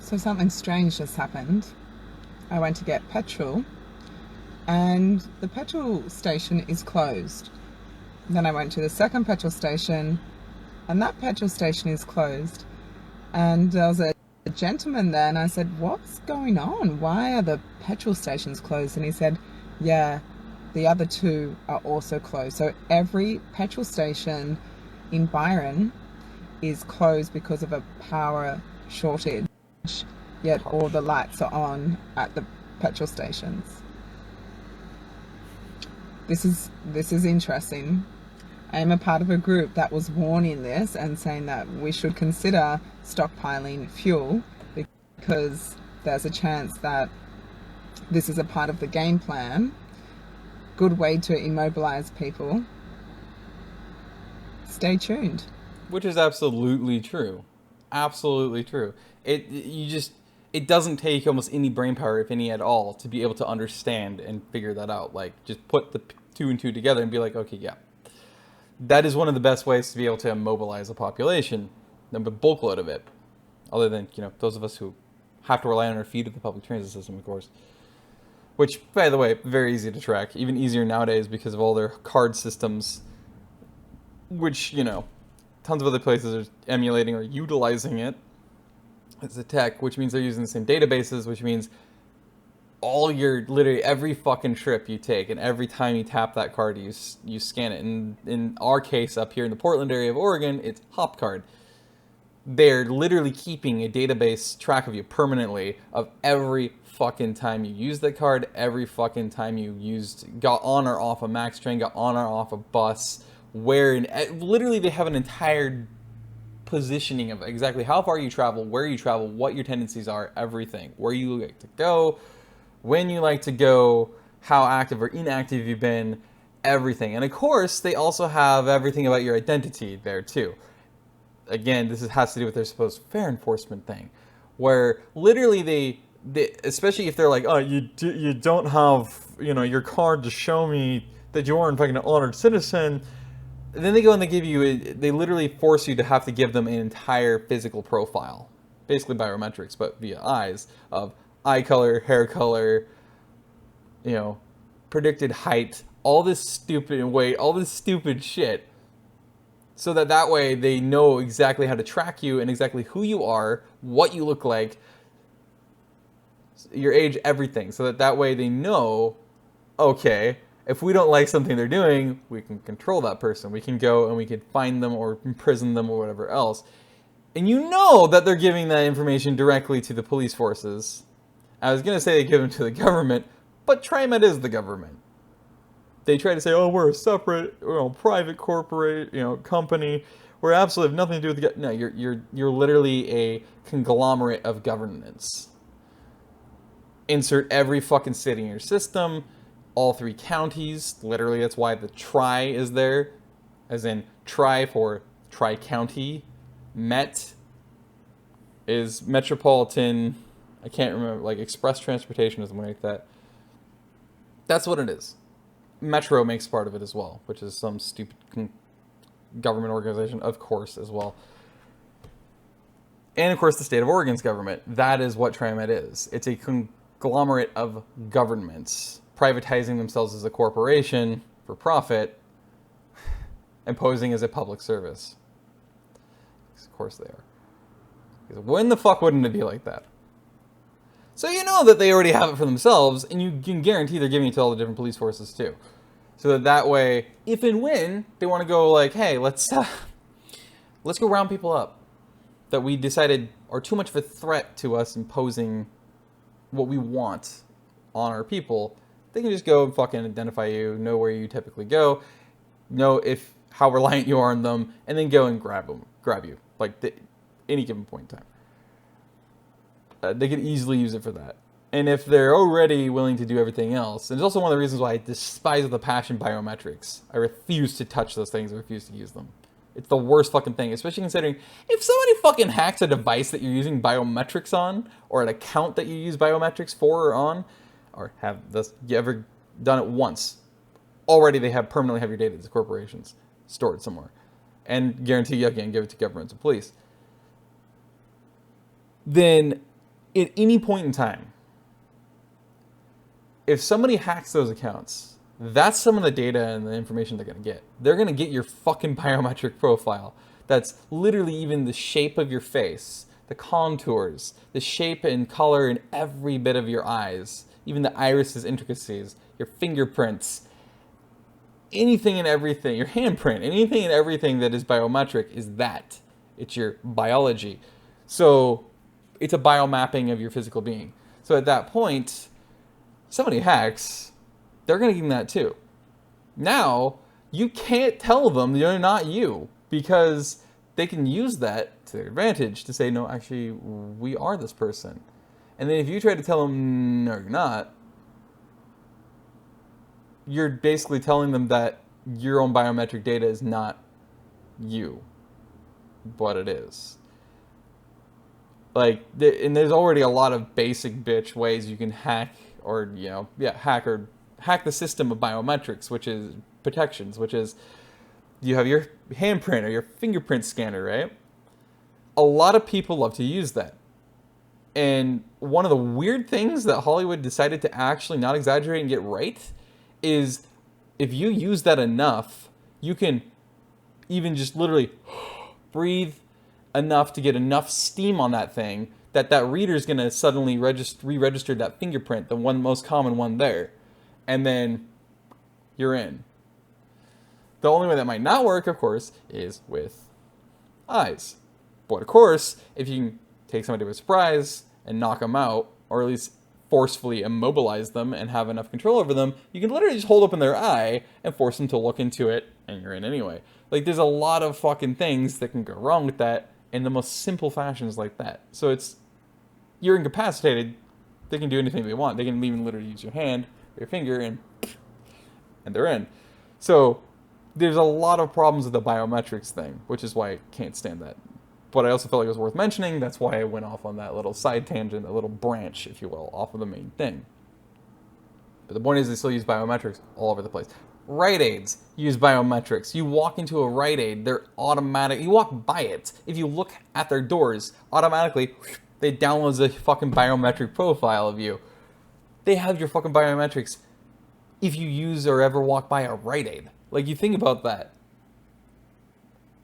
So something strange just happened. I went to get petrol and the petrol station is closed. Then I went to the second petrol station and that petrol station is closed. And there was a gentleman there and I said, "What's going on? Why are the petrol stations closed?" And he said, "Yeah, the other two are also closed." So every petrol station in Byron is closed because of a power shortage, yet all the lights are on at the petrol stations. This is interesting. I am a part of a group that was warning this and saying that we should consider stockpiling fuel because there's a chance that this is a part of the game plan. Good way to immobilize people. Stay tuned. Which is absolutely true. Absolutely true. It doesn't take almost any brain power, if any at all, to be able to understand and figure that out. Like, just put the two and two together and be like, okay, yeah. That is one of the best ways to be able to immobilize a population, the bulk load of it. Other than, those of us who have to rely on our feet of the public transit system, of course. Which, by the way, very easy to track. Even easier nowadays because of all their card systems, which, tons of other places are emulating or utilizing it as a tech, which means they're using the same databases, which means literally every fucking trip you take and every time you tap that card, you scan it. And in our case up here in the Portland area of Oregon, it's Hopcard. They're literally keeping a database track of you permanently of every fucking time you used that card, every fucking time you got on or off a Max train, got on or off a bus, literally they have an entire positioning of exactly how far you travel, where you travel, what your tendencies are, everything, where you like to go, when you like to go, how active or inactive you've been, everything. And of course, they also have everything about your identity there too. Again, this has to do with their supposed fair enforcement thing, where literally they especially if they're like, "Oh, you don't have, your card to show me that you are in fact an honored citizen." And then they go and they literally force you to have to give them an entire physical profile, basically biometrics, but via eyes, of eye color, hair color, predicted height, all this stupid weight, all this stupid shit. So that way they know exactly how to track you and exactly who you are, what you look like, your age, everything. So that way they know, okay, if we don't like something they're doing, we can control that person. We can go and we can find them or imprison them or whatever else. And you know that they're giving that information directly to the police forces. I was going to say they give them to the government, but TriMet is the government. They try to say, "Oh, we're a separate, private corporate, company. We're absolutely have nothing to do with the." No, you're literally a conglomerate of governance. Insert every fucking city in your system, all 3 counties. Literally, that's why the tri is there, as in tri for tri-county. Met is metropolitan. I can't remember, like express transportation or something like that. That's what it is. Metro makes part of it as well, which is some stupid government organization, of course, as well. And of course, the state of Oregon's government. That is what TriMet is. It's a conglomerate of governments privatizing themselves as a corporation for profit and posing as a public service. Of course they are. Because when the fuck wouldn't it be like that? So you know that they already have it for themselves, and you can guarantee they're giving it to all the different police forces too. So that way, if and when they want to go like, "Hey, let's go round people up that we decided are too much of a threat to us imposing what we want on our people," they can just go and fucking identify you, know where you typically go, know how reliant you are on them, and then go and grab you, any given point in time. They could easily use it for that. And if they're already willing to do everything else, and it's also one of the reasons why I despise with a passion biometrics. I refuse to touch those things. I refuse to use them. It's the worst fucking thing, especially considering if somebody fucking hacks a device that you're using biometrics on, or an account that you use biometrics for or on, or you ever done it once, already they permanently have your data as corporations stored somewhere. And guarantee you again, give it to governments and police. Then at any point in time, if somebody hacks those accounts, that's some of the data and the information they're going to get. They're going to get your fucking biometric profile. That's literally even the shape of your face, the contours, the shape and color in every bit of your eyes, even the iris's intricacies, your fingerprints, anything and everything, your handprint, anything and everything that is biometric is that. It's your biology. So it's a biomapping of your physical being. So at that point, somebody hacks, they're going to give them that too. Now, you can't tell them they're not you, because they can use that to their advantage to say, no, actually, we are this person. And then if you try to tell them, no, you're not, you're basically telling them that your own biometric data is not you, but it is. Like, and there's already a lot of basic bitch ways you can hack or, hack the system of biometrics, which is protections, which is you have your handprint or your fingerprint scanner, right? A lot of people love to use that. And one of the weird things that Hollywood decided to actually not exaggerate and get right is if you use that enough, you can even just literally breathe enough to get enough steam on that thing that reader is going to suddenly re-register that fingerprint, the one most common one there. And then you're in. The only way that might not work, of course, is with eyes. But of course, if you can take somebody by surprise and knock them out, or at least forcefully immobilize them and have enough control over them, you can literally just hold open their eye and force them to look into it, and you're in anyway. Like, there's a lot of fucking things that can go wrong with that in the most simple fashions like that. So you're incapacitated. They can do anything they want. They can even literally use your hand, your finger, and they're in. So there's a lot of problems with the biometrics thing, which is why I can't stand that. But I also felt like it was worth mentioning. That's why I went off on that little side tangent, a little branch, if you will, off of the main thing. But the point is they still use biometrics all over the place. Rite Aids use biometrics. You walk into a Rite Aid, they're automatic. You walk by it. If you look at their doors, automatically, they download a fucking biometric profile of you. They have your fucking biometrics if you use or ever walk by a Rite Aid. Like, you think about that.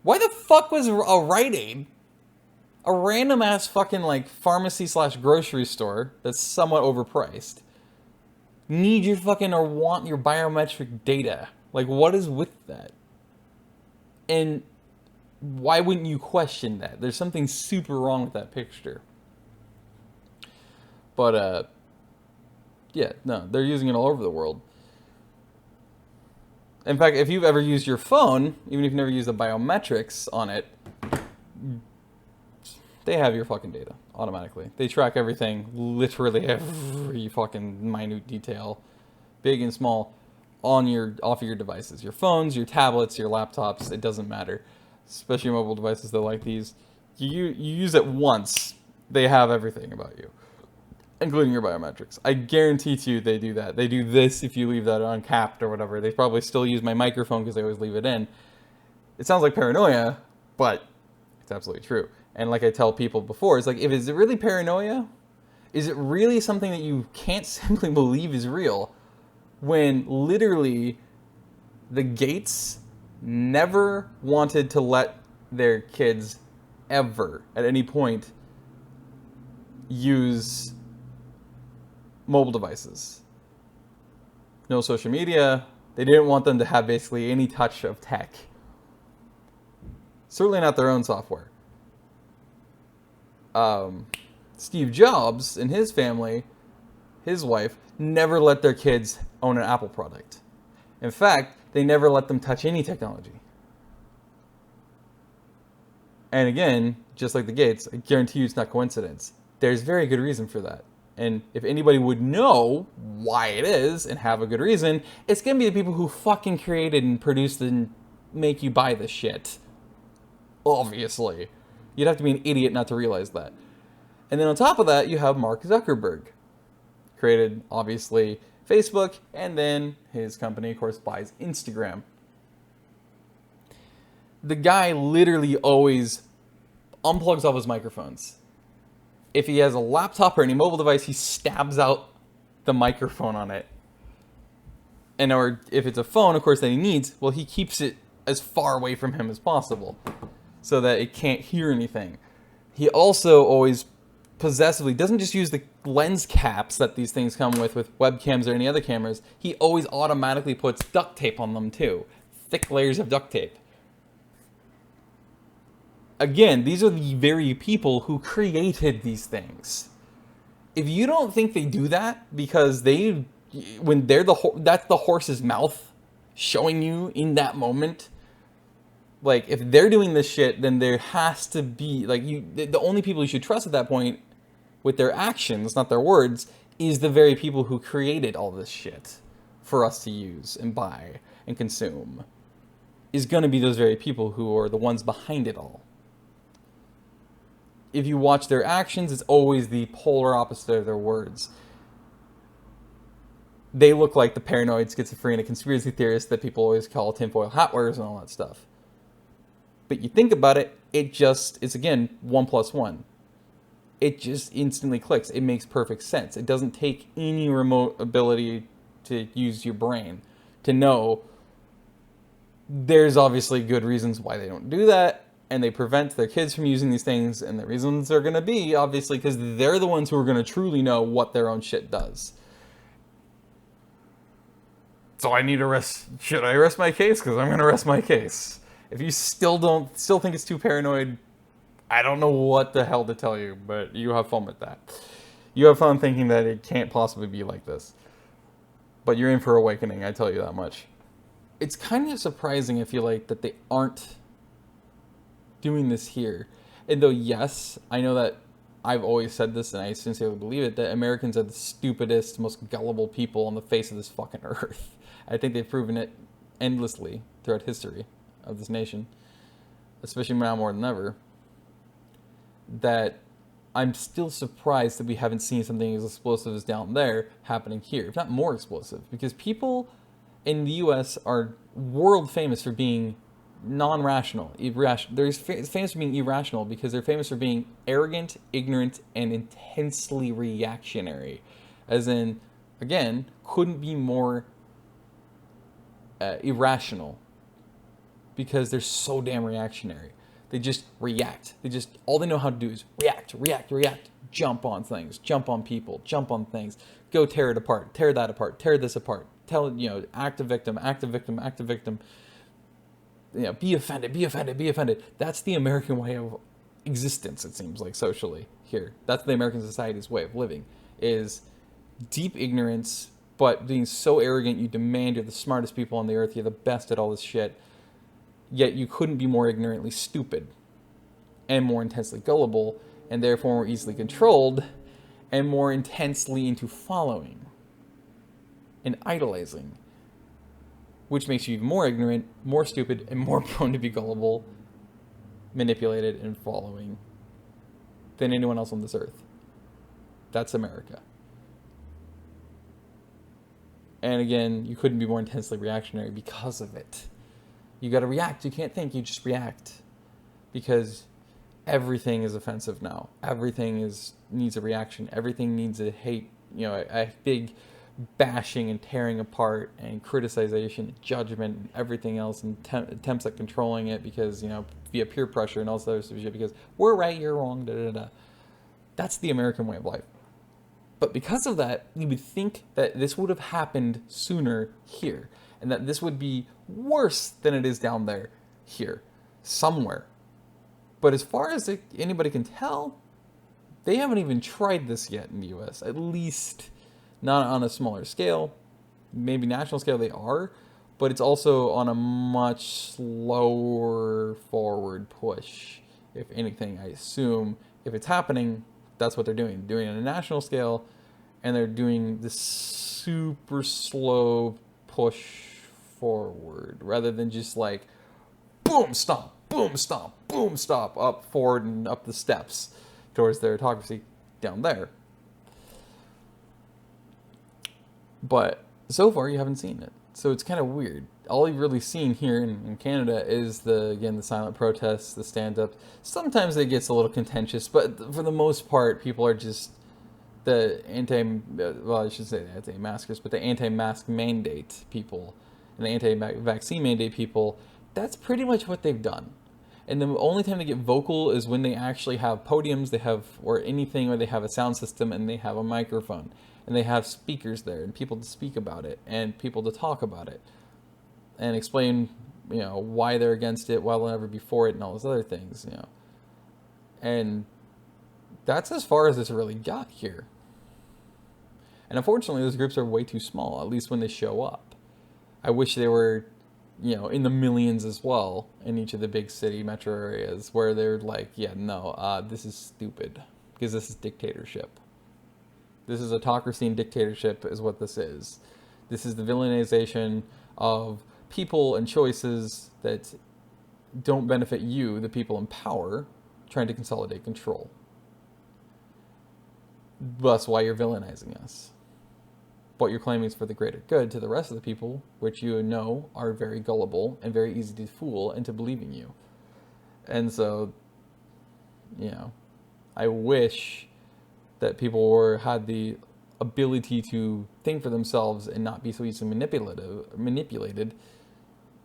Why the fuck was a Rite Aid, a random ass fucking like pharmacy / grocery store that's somewhat overpriced, need your fucking or want your biometric data? Like, what is with that? And why wouldn't you question that? There's something super wrong with that picture. But yeah, no, they're using it all over the world. In fact, if you've ever used your phone, even if you've never used the biometrics on it, they have your fucking data automatically. They track everything, literally every fucking minute detail, big and small, off of your devices. Your phones, your tablets, your laptops, it doesn't matter. Especially mobile devices that like these. You use it once, they have everything about you, including your biometrics. I guarantee to you they do that. They do this if you leave that uncapped or whatever. They probably still use my microphone because they always leave it in. It sounds like paranoia, but it's absolutely true. And like I tell people before, it's like, if is it really paranoia? Is it really something that you can't simply believe is real? When literally the Gates never wanted to let their kids ever at any point use mobile devices. No social media. They didn't want them to have basically any touch of tech. Certainly not their own software. Steve Jobs and his family, his wife, never let their kids own an Apple product. In fact, they never let them touch any technology. And again, just like the Gates, I guarantee you it's not coincidence. There's very good reason for that. And if anybody would know why it is and have a good reason, it's going to be the people who fucking created and produced and make you buy this shit. Obviously. You'd have to be an idiot not to realize that. And then on top of that, you have Mark Zuckerberg. Created, obviously, Facebook, and then his company, of course, buys Instagram. The guy literally always unplugs all his microphones. If he has a laptop or any mobile device, he stabs out the microphone on it. And or if it's a phone, of course, that he needs, well, he keeps it as far away from him as possible so that it can't hear anything. He also always possessively doesn't just use the lens caps that these things come with webcams or any other cameras. He always automatically puts duct tape on them too. Thick layers of duct tape. Again, these are the very people who created these things. If you don't think they do that because when they're that's the horse's mouth showing you in that moment, like, if they're doing this shit, then there has to be, like, the only people you should trust at that point with their actions, not their words, is the very people who created all this shit for us to use and buy and consume. Is going to be those very people who are the ones behind it all. If you watch their actions, it's always the polar opposite of their words. They look like the paranoid, schizophrenic, conspiracy theorists that people always call tinfoil hat wearers and all that stuff. But you think about it, it's again, 1 + 1. It just instantly clicks. It makes perfect sense. It doesn't take any remote ability to use your brain to know there's obviously good reasons why they don't do that, and they prevent their kids from using these things, and the reasons are going to be, obviously, because they're the ones who are going to truly know what their own shit does. So I need to should I rest my case? Because I'm going to rest my case. If you still think it's too paranoid, I don't know what the hell to tell you, but you have fun with that. You have fun thinking that it can't possibly be like this. But you're in for awakening, I tell you that much. It's kind of surprising, I feel like, that they aren't doing this here. And though, yes, I know that I've always said this, and I sincerely believe it, that Americans are the stupidest, most gullible people on the face of this fucking earth. I think they've proven it endlessly throughout history of this nation, especially now more than ever, that I'm still surprised that we haven't seen something as explosive as down there happening here, if not more explosive, because people in the US are world famous for being non-rational, irrational. They're famous for being irrational because they're famous for being arrogant, ignorant, and intensely reactionary. As in, again, couldn't be more irrational because they're so damn reactionary. They just react. All they know how to do is react. Jump on things, jump on people, jump on things, go tear it apart, tear that apart, tear this apart, act a victim. Be offended. That's the American way of existence, it seems like, socially here. That's the American society's way of living, is deep ignorance, but being so arrogant you demand you're the smartest people on the earth, you're the best at all this shit, yet you couldn't be more ignorantly stupid and more intensely gullible, and therefore more easily controlled and more intensely into following and idolizing, which makes you even more ignorant, more stupid, and more prone to be gullible, manipulated, and following than anyone else on this earth. That's America. And again, you couldn't be more intensely reactionary because of it. You gotta react. You can't think. You just react. Because everything is offensive now. Everything needs a reaction. Everything needs a hate, a big bashing and tearing apart and criticization, judgment, and everything else, and attempts at controlling it because, via peer pressure and all this other shit, because we're right, you're wrong, da-da-da. That's the American way of life. But because of that, you would think that this would have happened sooner here, and that this would be worse than it is down there here, somewhere. But as far as anybody can tell, they haven't even tried this yet in the US, at least not on a smaller scale. Maybe national scale they are, but it's also on a much slower forward push. If anything, I assume if it's happening, that's what they're doing. They're doing it on a national scale, and they're doing this super slow push forward rather than just like boom, stomp, boom, stomp, boom, stop, up, forward, and up the steps towards their autocracy down there. But so far, you haven't seen it. So it's kind of weird. All you've really seen here in Canada is the silent protests, the stand-ups. Sometimes it gets a little contentious, but for the most part, people are just I should say the anti-maskers, but the anti-mask mandate people and the anti-vaccine mandate people, that's pretty much what they've done. And the only time they get vocal is when they actually have podiums, or anything, or they have a sound system and they have a microphone and they have speakers there and people to speak about it and people to talk about it and explain, why they're against it, why they'll never be for it, and all those other things, And that's as far as it's really got here. And unfortunately, those groups are way too small, at least when they show up. I wish they were, in the millions as well in each of the big city metro areas where they're like, this is stupid because this is dictatorship. This is autocracy and dictatorship is what this is. This is the villainization of people and choices that don't benefit you, the people in power, trying to consolidate control. That's why you're villainizing us. What you're claiming is for the greater good to the rest of the people, which are very gullible and very easy to fool into believing you. And so, I wish that people had the ability to think for themselves and not be so easily manipulated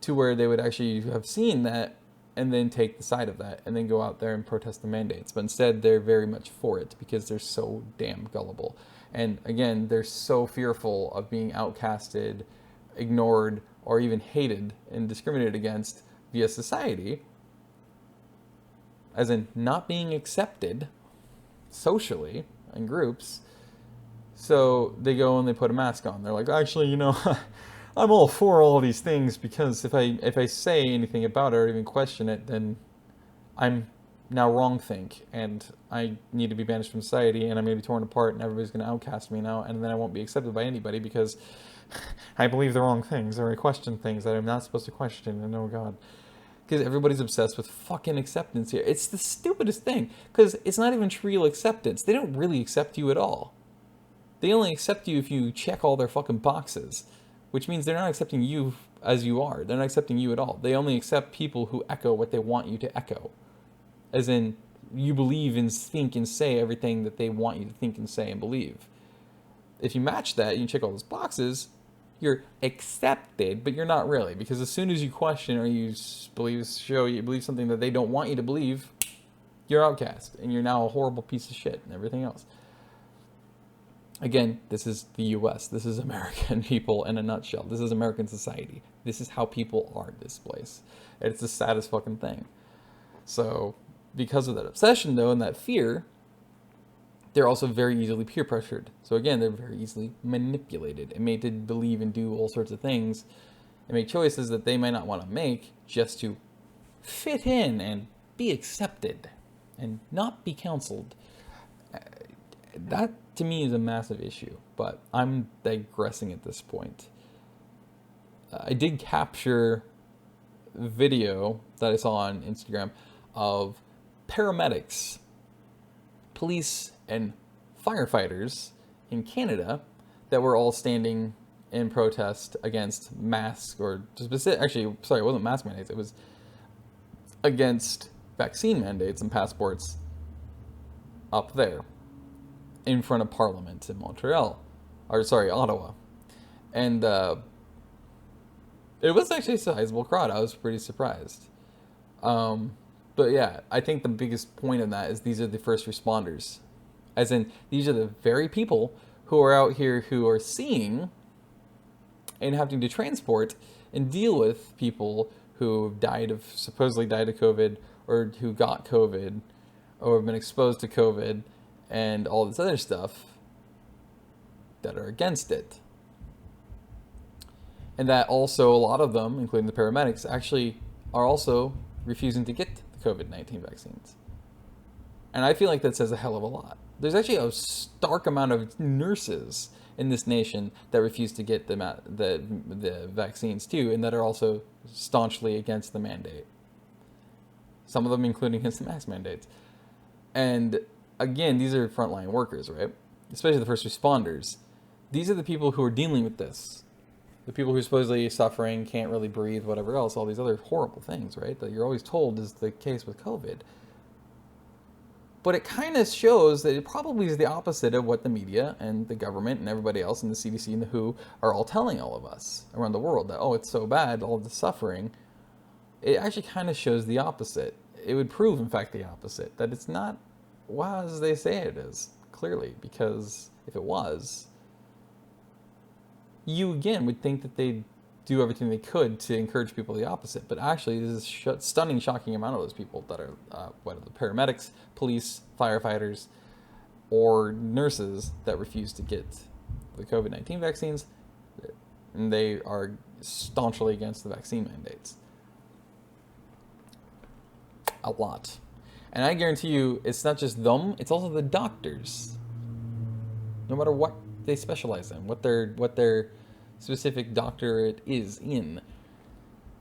to where they would actually have seen that and then take the side of that and then go out there and protest the mandates. But instead, they're very much for it because they're so damn gullible. And again, they're so fearful of being outcasted, ignored, or even hated and discriminated against via society, as in not being accepted socially in groups. So they go and they put a mask on. They're like, actually, I'm all for all these things because if I say anything about it or even question it, then I'm now wrong-think and I need to be banished from society and I'm going to be torn apart and everybody's going to outcast me now and then I won't be accepted by anybody because I believe the wrong things or I question things that I'm not supposed to question, and oh god. Because everybody's obsessed with fucking acceptance here. It's the stupidest thing because it's not even real acceptance. They don't really accept you at all. They only accept you if you check all their fucking boxes, which means they're not accepting you as you are. They're not accepting you at all. They only accept people who echo what they want you to echo. As in, you believe and think and say everything that they want you to think and say and believe. If you match that, you check all those boxes, you're accepted, but you're not really. Because as soon as you question or you believe something that they don't want you to believe, you're outcast. And you're now a horrible piece of shit and everything else. Again, this is the US. This is American people in a nutshell. This is American society. This is how people are this place. It's the saddest fucking thing. So, because of that obsession, though, and that fear, they're also very easily peer pressured. So again, they're very easily manipulated and made to believe and do all sorts of things and make choices that they might not want to make just to fit in and be accepted and not be counseled. That, to me, is a massive issue, but I'm digressing at this point. I did capture video that I saw on Instagram of paramedics, police, and firefighters in Canada that were all standing in protest against masks, or specific, actually, sorry, it wasn't mask mandates, it was against vaccine mandates and passports up there in front of Parliament in Ottawa. And it was actually a sizable crowd. I was pretty surprised. But yeah, I think the biggest point of that is these are the first responders. As in, these are the very people who are out here who are seeing and having to transport and deal with people who supposedly died of COVID, or who got COVID, or have been exposed to COVID, and all this other stuff that are against it. And that also, a lot of them, including the paramedics, actually are also refusing to get the COVID-19 vaccines. And I feel like that says a hell of a lot. There's actually a stark amount of nurses in this nation that refuse to get the vaccines too, and that are also staunchly against the mandate. Some of them including against the mask mandates. And again, these are frontline workers, right? Especially the first responders. These are the people who are dealing with this. The people who are supposedly suffering, can't really breathe, whatever else, all these other horrible things, right? That you're always told is the case with COVID. But it kind of shows that it probably is the opposite of what the media and the government and everybody else and the CDC and the WHO are all telling all of us around the world that, oh, it's so bad, all the suffering. It actually kind of shows the opposite. It would prove, in fact, the opposite, that it's not as they say it is, clearly, because if it was, you again would think that they'd do everything they could to encourage people the opposite, but actually there's a stunning, shocking amount of those people that are, whether the paramedics, police, firefighters, or nurses that refuse to get the COVID-19 vaccines, and they are staunchly against the vaccine mandates. A lot. And I guarantee you, it's not just them, it's also the doctors. No matter what they specialize in, what their specific doctorate is in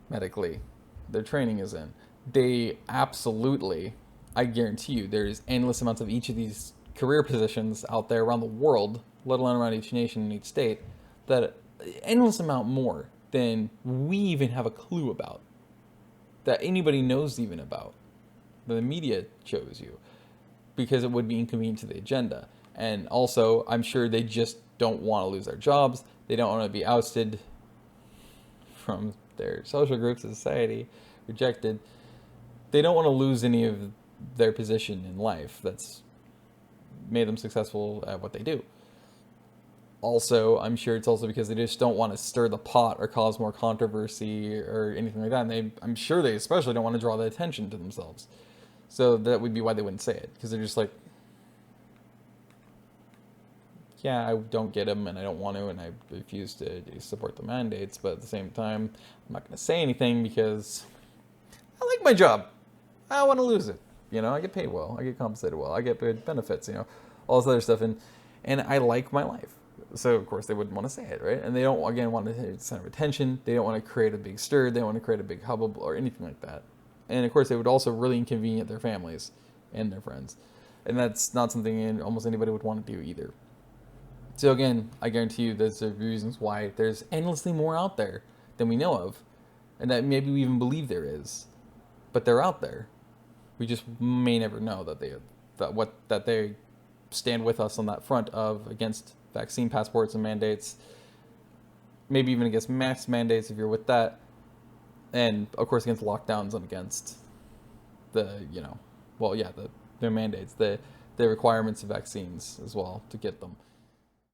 medically, their training is in. They absolutely, I guarantee you, there's endless amounts of each of these career positions out there around the world, let alone around each nation and each state, that endless amount more than we even have a clue about, that anybody knows even about. The media shows you, because it would be inconvenient to the agenda. And also, I'm sure they just don't want to lose their jobs. They don't want to be ousted from their social groups of society, rejected. They don't want to lose any of their position in life that's made them successful at what they do. Also, I'm sure it's also because they just don't want to stir the pot or cause more controversy or anything like that. And I'm sure they especially don't want to draw the attention to themselves. So that would be why they wouldn't say it, because they're just like, yeah, I don't get them and I don't want to, and I refuse to support the mandates, but at the same time, I'm not going to say anything because I like my job. I don't want to lose it. You know, I get paid well, I get compensated well, I get good benefits, you know, all this other stuff, and I like my life. So, of course, they wouldn't want to say it, right? And they don't, again, want to center attention. They don't want to create a big stir. They don't want to create a big hubbub or anything like that. And, of course, they would also really inconvenience their families and their friends. And that's not something almost anybody would want to do either. So, again, I guarantee you there's reasons why there's endlessly more out there than we know of. And that maybe we even believe there is. But they're out there. We just may never know that they stand with us on that front of against vaccine passports and mandates, maybe even against mask mandates if you're with that, and of course against lockdowns and against the mandates, the requirements of vaccines as well to get them.